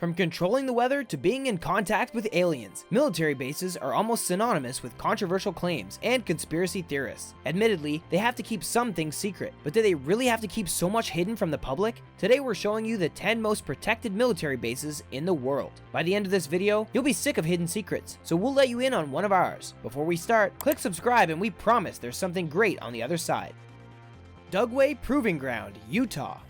From controlling the weather to being in contact with aliens, military bases are almost synonymous with controversial claims and conspiracy theorists. Admittedly, they have to keep some things secret, but do they really have to keep so much hidden from the public? Today we're showing you the 10 most protected military bases in the world. By the end of this video, you'll be sick of hidden secrets, so we'll let you in on one of ours. Before we start, click subscribe and we promise there's something great on the other side. Dugway Proving Ground, Utah.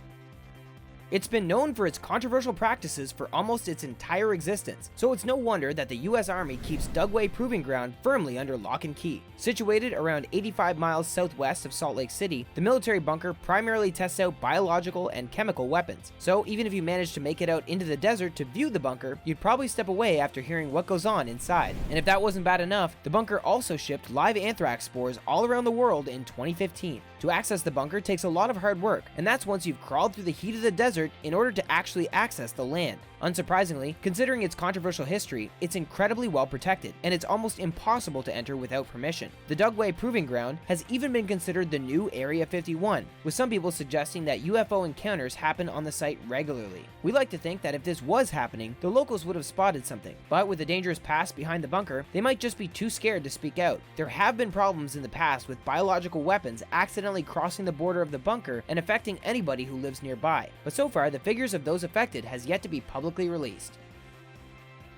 It's been known for its controversial practices for almost its entire existence, so it's no wonder that the US Army keeps Dugway Proving Ground firmly under lock and key. Situated around 85 miles southwest of Salt Lake City, the military bunker primarily tests out biological and chemical weapons. So even if you manage to make it out into the desert to view the bunker, you'd probably step away after hearing what goes on inside. And if that wasn't bad enough, the bunker also shipped live anthrax spores all around the world in 2015. To access the bunker takes a lot of hard work, and that's once you've crawled through the heat of the desert in order to actually access the land. Unsurprisingly, considering its controversial history, it's incredibly well protected, and it's almost impossible to enter without permission. The Dugway Proving Ground has even been considered the new Area 51, with some people suggesting that UFO encounters happen on the site regularly. We like to think that if this was happening, the locals would have spotted something, but with the dangerous past behind the bunker, they might just be too scared to speak out. There have been problems in the past with biological weapons accidentally crossing the border of the bunker and affecting anybody who lives nearby, but so far the figures of those affected has yet to be publicly released.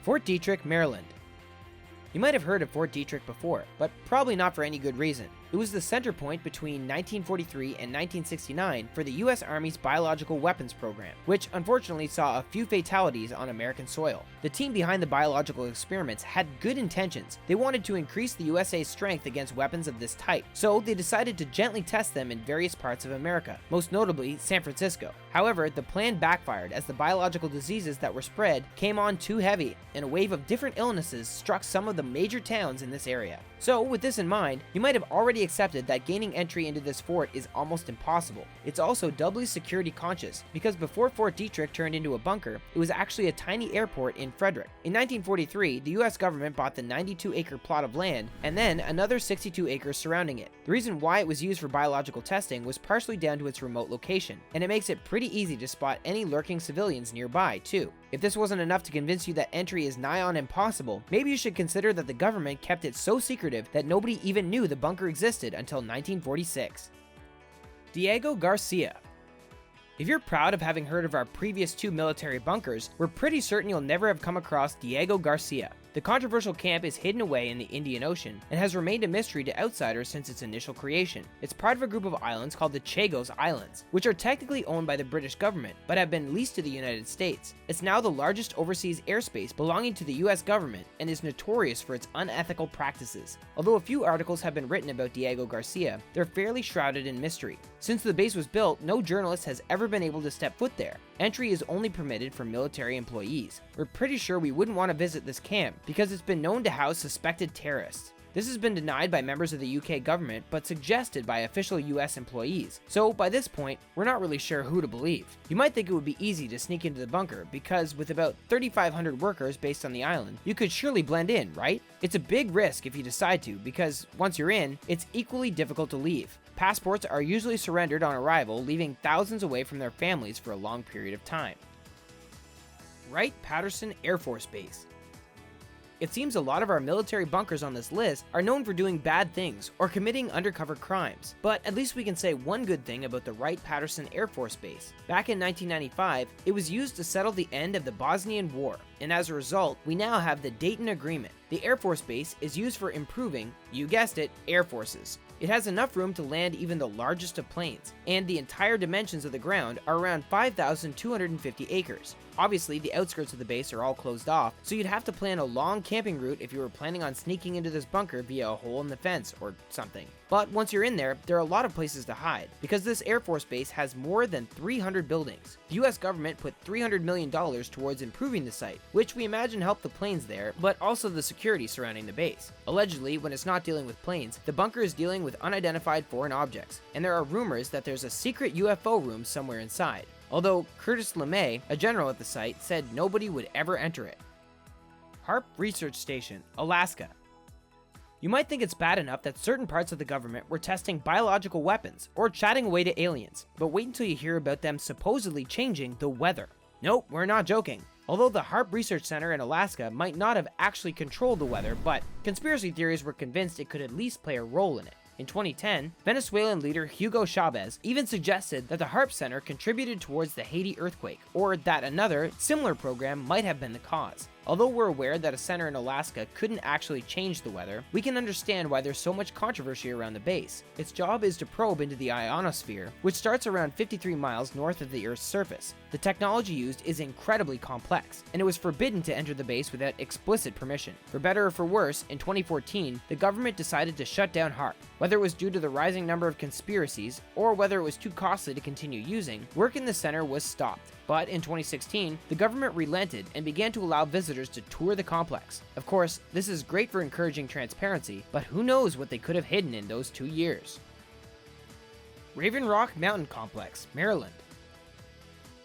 Fort Detrick, Maryland. You might have heard of Fort Detrick before, but probably not for any good reason. It was the center point between 1943 and 1969 for the US Army's biological weapons program, which unfortunately saw a few fatalities on American soil. The team behind the biological experiments had good intentions. They wanted to increase the USA's strength against weapons of this type, so they decided to gently test them in various parts of America, most notably San Francisco. However, the plan backfired as the biological diseases that were spread came on too heavy, and a wave of different illnesses struck some of the major towns in this area. So with this in mind, you might have already accepted that gaining entry into this fort is almost impossible. It's also doubly security conscious, because before Fort Detrick turned into a bunker, it was actually a tiny airport in Frederick. In 1943, the US government bought the 92-acre plot of land, and then another 62 acres surrounding it. The reason why it was used for biological testing was partially down to its remote location, and it makes it pretty easy to spot any lurking civilians nearby, too. If this wasn't enough to convince you that entry is nigh on impossible, maybe you should consider that the government kept it so secretive that nobody even knew the bunker existed until 1946. Diego Garcia. If you're proud of having heard of our previous two military bunkers, we're pretty certain you'll never have come across Diego Garcia. The controversial camp is hidden away in the Indian Ocean and has remained a mystery to outsiders since its initial creation. It's part of a group of islands called the Chagos Islands, which are technically owned by the British government, but have been leased to the United States. It's now the largest overseas airspace belonging to the US government and is notorious for its unethical practices. Although a few articles have been written about Diego Garcia, they're fairly shrouded in mystery. Since the base was built, no journalist has ever been able to step foot there. Entry is only permitted for military employees. We're pretty sure we wouldn't want to visit this camp because it's been known to house suspected terrorists. This has been denied by members of the UK government, but suggested by official US employees. So by this point, we're not really sure who to believe. You might think it would be easy to sneak into the bunker because with about 3,500 workers based on the island, you could surely blend in, right? It's a big risk if you decide to, because once you're in, it's equally difficult to leave. Passports are usually surrendered on arrival, leaving thousands away from their families for a long period of time. Wright-Patterson Air Force Base. It seems a lot of our military bunkers on this list are known for doing bad things or committing undercover crimes, but at least we can say one good thing about the Wright-Patterson Air Force Base. Back in 1995, it was used to settle the end of the Bosnian War, and as a result, we now have the Dayton Agreement. The Air Force Base is used for improving, you guessed it, air forces. It has enough room to land even the largest of planes, and the entire dimensions of the ground are around 5,250 acres. Obviously, the outskirts of the base are all closed off, so you'd have to plan a long camping route if you were planning on sneaking into this bunker via a hole in the fence or something. But once you're in there are a lot of places to hide, because this Air Force Base has more than 300 buildings. The US government put $300 million towards improving the site, which we imagine helped the planes there, but also the security surrounding the base. Allegedly, when it's not dealing with planes, the bunker is dealing with unidentified foreign objects, and there are rumors that there's a secret UFO room somewhere inside. Although Curtis LeMay, a general at the site, said nobody would ever enter it. HAARP Research Station, Alaska. You might think it's bad enough that certain parts of the government were testing biological weapons or chatting away to aliens, but wait until you hear about them supposedly changing the weather. Nope, we're not joking. Although the HAARP Research Center in Alaska might not have actually controlled the weather, but conspiracy theories were convinced it could at least play a role in it. In 2010, Venezuelan leader Hugo Chavez even suggested that the HAARP Center contributed towards the Haiti earthquake, or that another, similar program might have been the cause. Although we're aware that a center in Alaska couldn't actually change the weather, we can understand why there's so much controversy around the base. Its job is to probe into the ionosphere, which starts around 53 miles north of the Earth's surface. The technology used is incredibly complex, and it was forbidden to enter the base without explicit permission. For better or for worse, in 2014, the government decided to shut down HAARP. Whether it was due to the rising number of conspiracies, or whether it was too costly to continue using, work in the center was stopped. But in 2016, the government relented and began to allow visitors to tour the complex. Of course, this is great for encouraging transparency, but who knows what they could have hidden in those 2 years. Raven Rock Mountain Complex, Maryland.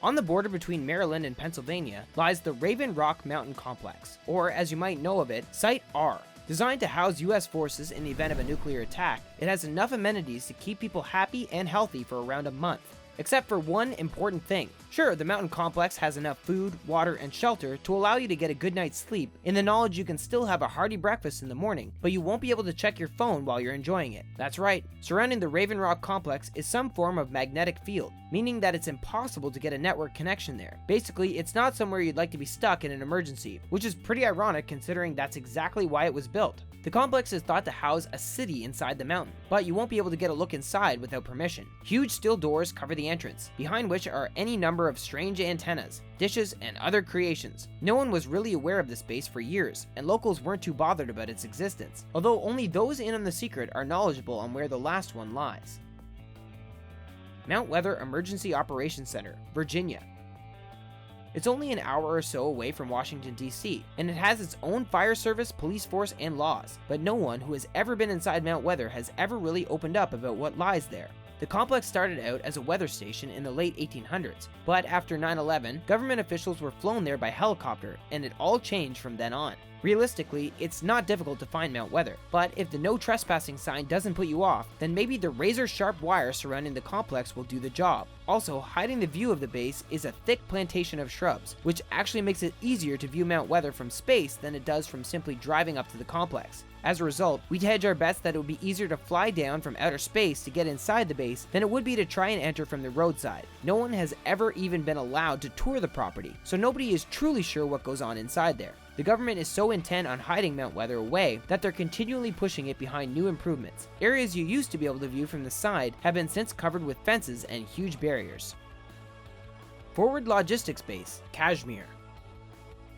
On the border between Maryland and Pennsylvania lies the Raven Rock Mountain Complex, or as you might know of it, Site R. Designed to house US forces in the event of a nuclear attack, it has enough amenities to keep people happy and healthy for around a month. Except for one important thing. Sure, the mountain complex has enough food, water, and shelter to allow you to get a good night's sleep in the knowledge you can still have a hearty breakfast in the morning, but you won't be able to check your phone while you're enjoying it. That's right, surrounding the Raven Rock complex is some form of magnetic field, meaning that it's impossible to get a network connection there. Basically, it's not somewhere you'd like to be stuck in an emergency, which is pretty ironic considering that's exactly why it was built. The complex is thought to house a city inside the mountain, but you won't be able to get a look inside without permission. Huge steel doors cover the entrance, behind which are any number of strange antennas, dishes, and other creations. No one was really aware of this base for years, and locals weren't too bothered about its existence, although only those in on the secret are knowledgeable on where the last one lies. Mount Weather Emergency Operations Center, Virginia. It's only an hour or so away from Washington, D.C., and it has its own fire service, police force, and laws, but no one who has ever been inside Mount Weather has ever really opened up about what lies there. The complex started out as a weather station in the late 1800s, but after 9/11, government officials were flown there by helicopter, and it all changed from then on. Realistically, it's not difficult to find Mount Weather, but if the no trespassing sign doesn't put you off, then maybe the razor-sharp wire surrounding the complex will do the job. Also, hiding the view of the base is a thick plantation of shrubs, which actually makes it easier to view Mount Weather from space than it does from simply driving up to the complex. As a result, we'd hedge our bets that it would be easier to fly down from outer space to get inside the base than it would be to try and enter from the roadside. No one has ever even been allowed to tour the property, so nobody is truly sure what goes on inside there. The government is so intent on hiding Mount Weather away that they're continually pushing it behind new improvements. Areas you used to be able to view from the side have been since covered with fences and huge barriers. Forward Logistics Base, Kashmir.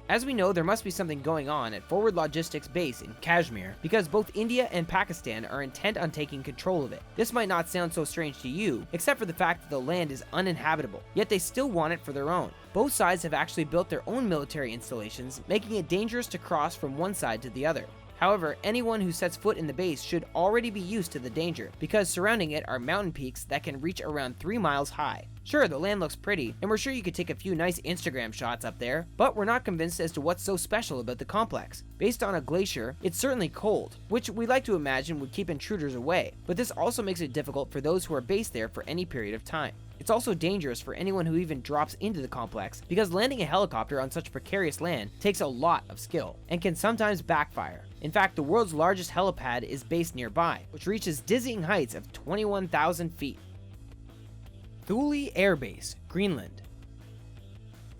As we know, there must be something going on at Forward Logistics Base in Kashmir because both India and Pakistan are intent on taking control of it. This might not sound so strange to you, except for the fact that the land is uninhabitable, yet they still want it for their own. Both sides have actually built their own military installations, making it dangerous to cross from one side to the other. However, anyone who sets foot in the base should already be used to the danger, because surrounding it are mountain peaks that can reach around 3 miles high. Sure, the land looks pretty, and we're sure you could take a few nice Instagram shots up there, but we're not convinced as to what's so special about the complex. Based on a glacier, it's certainly cold, which we like to imagine would keep intruders away, but this also makes it difficult for those who are based there for any period of time. It's also dangerous for anyone who even drops into the complex, because landing a helicopter on such precarious land takes a lot of skill, and can sometimes backfire. In fact, the world's largest helipad is based nearby, which reaches dizzying heights of 21,000 feet. Thule Air Base, Greenland.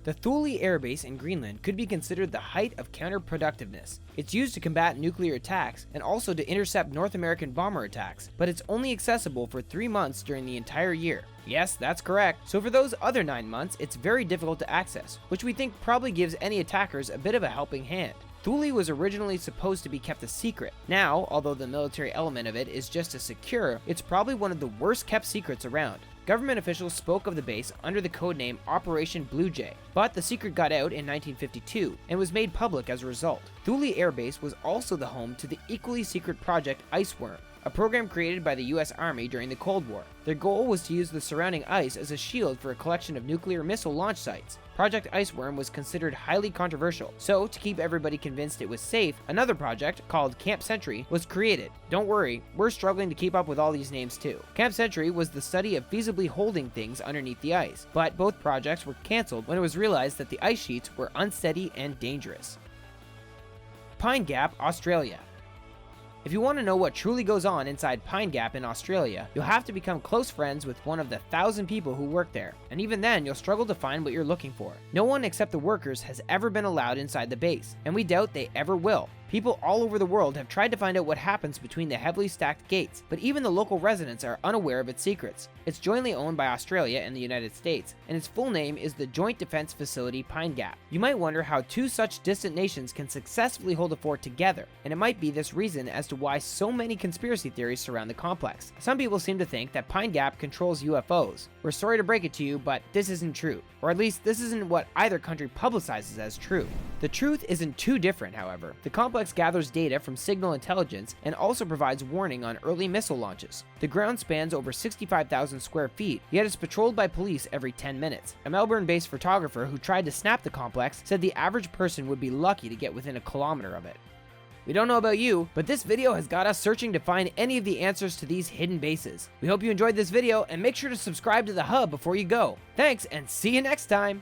The Thule Air Base in Greenland could be considered the height of counterproductiveness. It's used to combat nuclear attacks and also to intercept North American bomber attacks, but it's only accessible for 3 months during the entire year. Yes, that's correct. So for those other 9 months, it's very difficult to access, which we think probably gives any attackers a bit of a helping hand. Thule was originally supposed to be kept a secret. Now, although the military element of it is just as secure, it's probably one of the worst kept secrets around. Government officials spoke of the base under the codename Operation Blue Jay, but the secret got out in 1952 and was made public as a result. Thule Air Base was also the home to the equally secret project ICEWORM. a program created by the US Army during the Cold War. Their goal was to use the surrounding ice as a shield for a collection of nuclear missile launch sites. Project ICEWORM was considered highly controversial, so to keep everybody convinced it was safe, another project, called Camp Century, was created. Don't worry, we're struggling to keep up with all these names too. Camp Century was the study of feasibly holding things underneath the ice, but both projects were cancelled when it was realized that the ice sheets were unsteady and dangerous. Pine Gap, Australia. If you want to know what truly goes on inside Pine Gap in Australia, you'll have to become close friends with one of the 1,000 people who work there, and even then you'll struggle to find what you're looking for. No one except the workers has ever been allowed inside the base, and we doubt they ever will. People all over the world have tried to find out what happens between the heavily stacked gates, but even the local residents are unaware of its secrets. It's jointly owned by Australia and the United States, and its full name is the Joint Defense Facility Pine Gap. You might wonder how two such distant nations can successfully hold a fort together, and it might be this reason as to why so many conspiracy theories surround the complex. Some people seem to think that Pine Gap controls UFOs. We're sorry to break it to you, but this isn't true. Or at least this isn't what either country publicizes as true. The truth isn't too different, however. The complex gathers data from signal intelligence and also provides warning on early missile launches. The ground spans over 65,000 square feet, yet it's patrolled by police every 10 minutes. A Melbourne-based photographer who tried to snap the complex said the average person would be lucky to get within a kilometer of it. We don't know about you, but this video has got us searching to find any of the answers to these hidden bases. We hope you enjoyed this video, and make sure to subscribe to the Hub before you go. Thanks, and see you next time!